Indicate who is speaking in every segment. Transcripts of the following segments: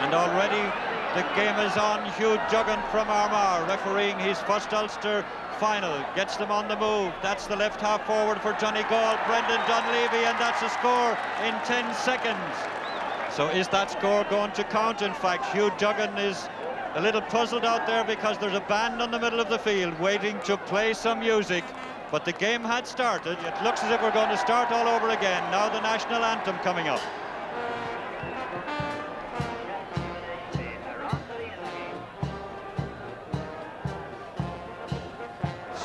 Speaker 1: And already the game is on. Hugh Duggan from Armagh refereeing his first Ulster final. Gets them on the move. That's the left half forward for Donegal, Brendan Dunleavy, and that's a score in 10 seconds. So is that score going to count? In fact, Hugh Duggan is a little puzzled out there because there's a band on the middle of the field waiting to play some music. But the game had started. It looks as if we're going to start all over again. Now the national anthem coming up.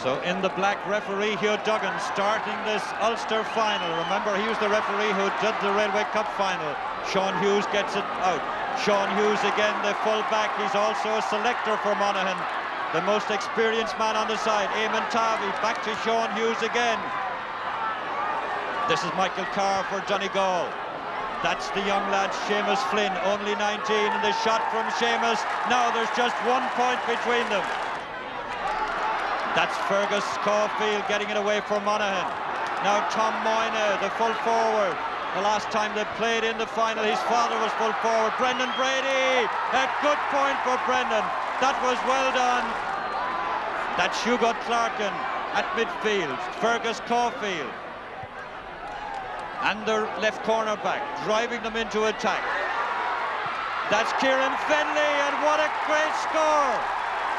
Speaker 1: So in the black, referee Hugh Duggan starting this Ulster final. Remember, he was the referee who did the Railway Cup final. Sean Hughes gets it out. Sean Hughes again, the full back. He's also a selector for Monaghan. The most experienced man on the side, Eamon Tavi, back to Sean Hughes again. This is Michael Carr for Donegal. That's the young lad, Seamus Flynn, only 19, and the shot from Seamus. Now there's just 1 point between them. That's Fergus Caulfield getting it away from Monaghan. Now Tom Moyna, the full forward. The last time they played in the final, his father was full forward. Brendan Brady, a good point for Brendan. That was well done. That's Hugo Clarkin at midfield. Fergus Caulfield. And their left corner back, driving them into attack. That's Kieran Fenley, and what a great score!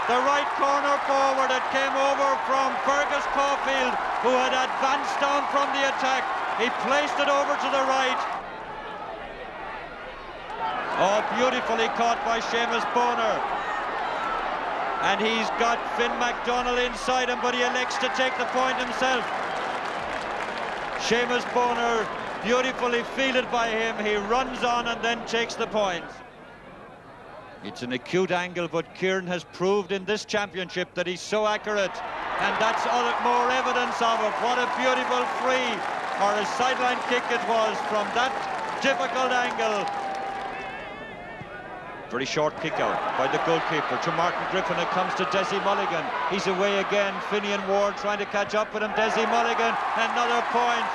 Speaker 1: The right corner forward, it came over from Fergus Caulfield, who had advanced down from the attack. He placed it over to the right. Oh, beautifully caught by Seamus Boner. And he's got Finn McDonnell inside him, but he elects to take the point himself. Seamus Boner, beautifully fielded by him. He runs on and then takes the point. It's an acute angle, but Kieran has proved in this championship that he's so accurate. And that's more evidence of it. What a beautiful free, or a sideline kick it was from that difficult angle. Very short kick out by the goalkeeper to Martin Griffin. It comes to Desi Mulligan. He's away again. Finian Ward trying to catch up with him. Desi Mulligan, another point.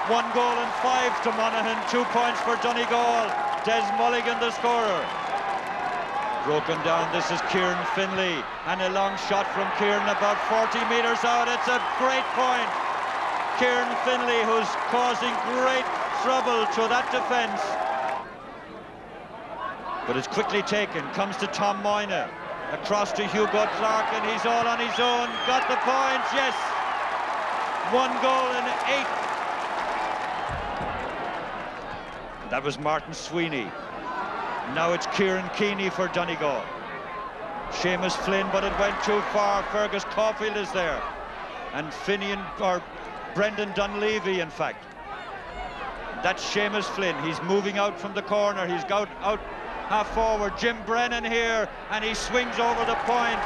Speaker 1: 1 goal and 5 to Monaghan. 2 points for Donegal. Des Mulligan the scorer. Broken down, this is Kieran Finlay. And a long shot from Kieran about 40 metres out. It's a great point. Kieran Finlay, who's causing great trouble to that defence. But it's quickly taken, comes to Tom Moyna, across to Hugo Clark, and he's all on his own, got the points, yes! 1 goal and 8. That was Martin Sweeney. Now it's Kieran Keeney for Donegal. Seamus Flynn, but it went too far. Fergus Caulfield is there. And Brendan Dunleavy, in fact. That's Seamus Flynn, he's moving out from the corner, he's got out half forward. Jim Brennan here, and he swings over the point.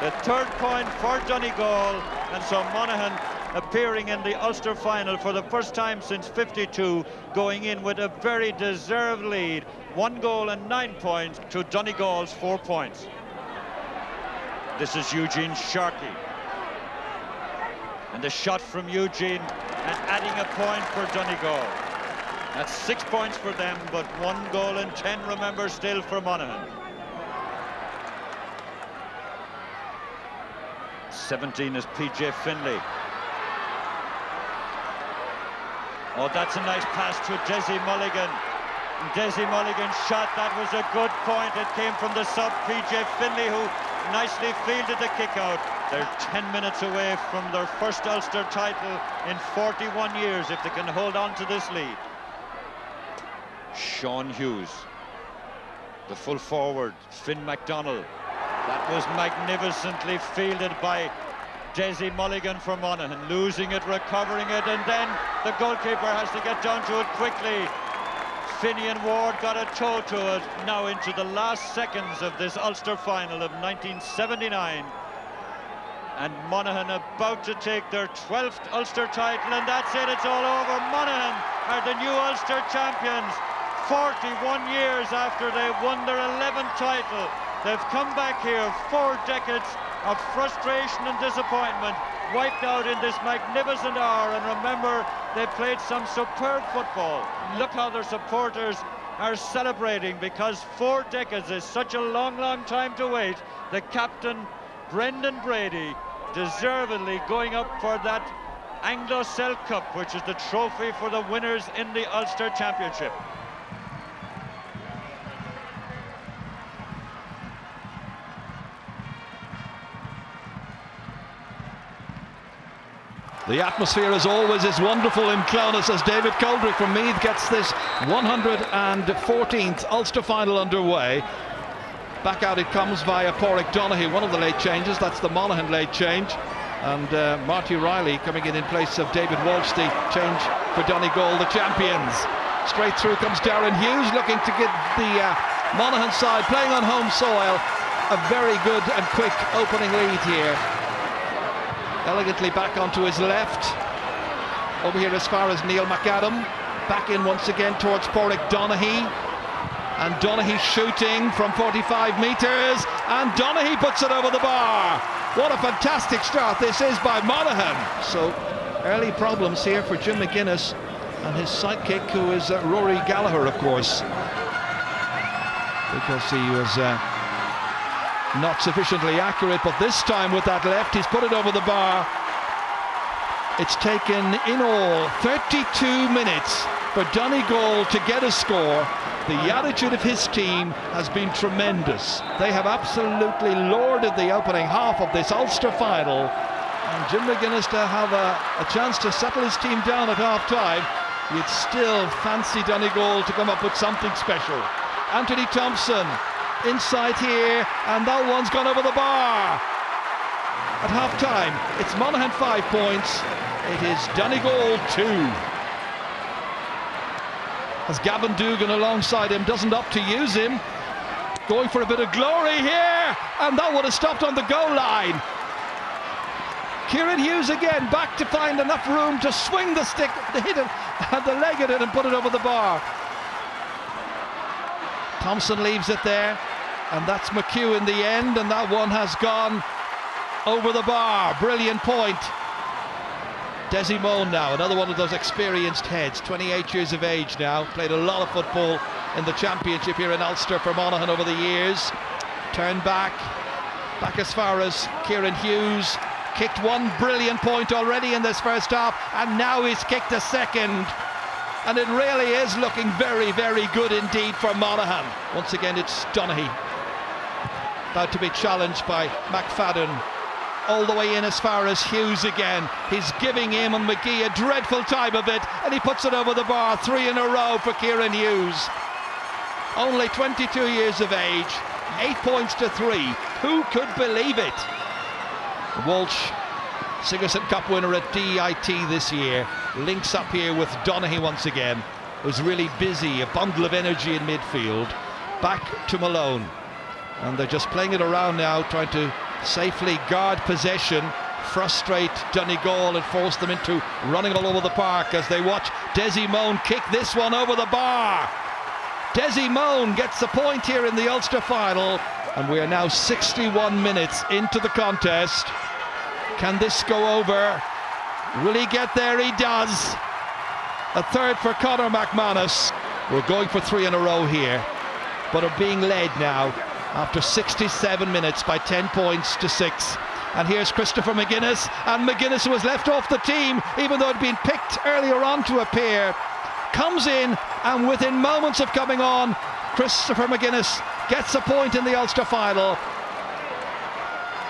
Speaker 1: The 3rd point for Donegal, and so Monaghan appearing in the Ulster final for the first time since '52, going in with a very deserved lead. 1 goal and 9 points to Donegal's 4 points. This is Eugene Sharkey. And the shot from Eugene, and adding a point for Donegal. That's 6 points for them, but 1 goal and 10, remember, still for Monaghan. 17 is PJ Finlay. Oh, that's a nice pass to Desi Mulligan. Desi Mulligan's shot, that was a good point. It came from the sub, PJ Finlay, who nicely fielded the kick out. They're 10 minutes away from their first Ulster title in 41 years if they can hold on to this lead. Sean Hughes, the full forward, Finn McDonnell. That was magnificently fielded by Desi Mulligan for Monaghan, losing it, recovering it, and then the goalkeeper has to get down to it quickly. Finian Ward got a toe to it, now into the last seconds of this Ulster final of 1979. And Monaghan about to take their 12th Ulster title, and that's it, it's all over. Monaghan are the new Ulster champions. 41 years after they won their 11th title. They've come back here, 4 decades of frustration and disappointment, wiped out in this magnificent hour. And remember, They played some superb football. Look how their supporters are celebrating, because 4 decades is such a long, long time to wait. The captain, Brendan Brady, deservedly going up for that Anglo Celt Cup, which is the trophy for the winners in the Ulster Championship.
Speaker 2: The atmosphere, as always, is wonderful in Clonus as David Coldrick from Meath gets this 114th Ulster final underway. Back out it comes via Pádraig Donaghy, one of the late changes. That's the Monaghan late change. And Marty Riley coming in place of David Walsh, the change for Donegal, the champions. Straight through comes Darren Hughes, looking to get the Monaghan side playing on home soil. A very good and quick opening lead here. Elegantly back onto his left. Over here as far as Neil McAdam. Back in once again towards Pádraig Donaghy. And Donaghy shooting from 45 metres. And Donaghy puts it over the bar. What a fantastic start this is by Monaghan. So early problems here for Jim McGuinness and his sidekick, who is Rory Gallagher, of course. Because he was not sufficiently accurate, but this time with that left he's put it over the bar. It's taken in all 32 minutes for Donegal to get a score. The attitude of his team has been tremendous. They have absolutely lorded the opening half of this Ulster final, and Jim McGuinness to have a chance to settle his team down at half time. You'd still fancy Donegal to come up with something special. Anthony Thompson inside here, and that one's gone over the bar. At half time it's Monaghan 5 points, it is Donegal 2. As Gavin Dugan alongside him doesn't opt to use him, going for a bit of glory here, and that would have stopped on the goal line. Kieran Hughes again back to find enough room to swing the stick, to hit it, and the leg at it and put it over the bar. Thompson leaves it there, and that's McHugh in the end, and that one has gone over the bar. Brilliant point. Desi Moan now, another one of those experienced heads, 28 years of age now, played a lot of football in the championship here in Ulster for Monaghan over the years. Turned back as far as Kieran Hughes, kicked one brilliant point already in this first half, and now he's kicked a second. And it really is looking very, very good indeed for Monaghan. Once again it's Donaghy, about to be challenged by McFadden. All the way in as far as Hughes again. He's giving him and McGee a dreadful time of it, and he puts it over the bar. 3 in a row for Kieran Hughes. Only 22 years of age, 8 points to 3. Who could believe it? Walsh, Sigerson Cup winner at DIT this year, links up here with Donaghy once again, who's really busy, a bundle of energy in midfield. Back to Malone, and they're just playing it around now, trying to safely guard possession, frustrate Donegal and force them into running all over the park as they watch Desi Moan kick this one over the bar. Desi Moan gets the point here in the Ulster final, and we are now 61 minutes into the contest. Can this go over? Will he get there? He does. A third for Conor McManus. We're going for 3 in a row here, but are being led now after 67 minutes by 10 points to 6. And here's Christopher McGuinness, and McGuinness, who was left off the team even though he'd been picked earlier on to appear, comes in, and within moments of coming on, Christopher McGuinness gets a point in the Ulster final.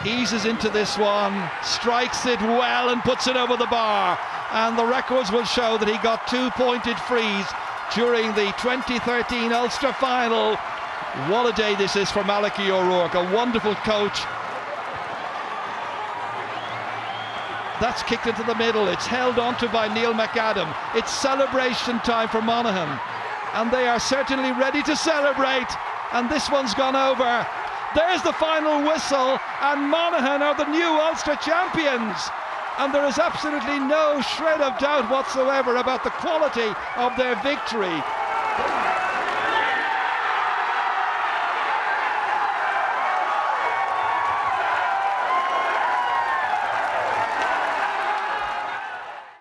Speaker 2: Eases into this one, strikes it well and puts it over the bar, and the records will show that he got 2 pointed frees during the 2013 Ulster final. What a day this is for Malachy O'Rourke, a wonderful coach. That's kicked into the middle, it's held onto by Neil McAdam. It's celebration time for Monaghan, and they are certainly ready to celebrate, and this one's gone over. There's the final whistle, and Monaghan are the new Ulster champions, and there is absolutely no shred of doubt whatsoever about the quality of their victory.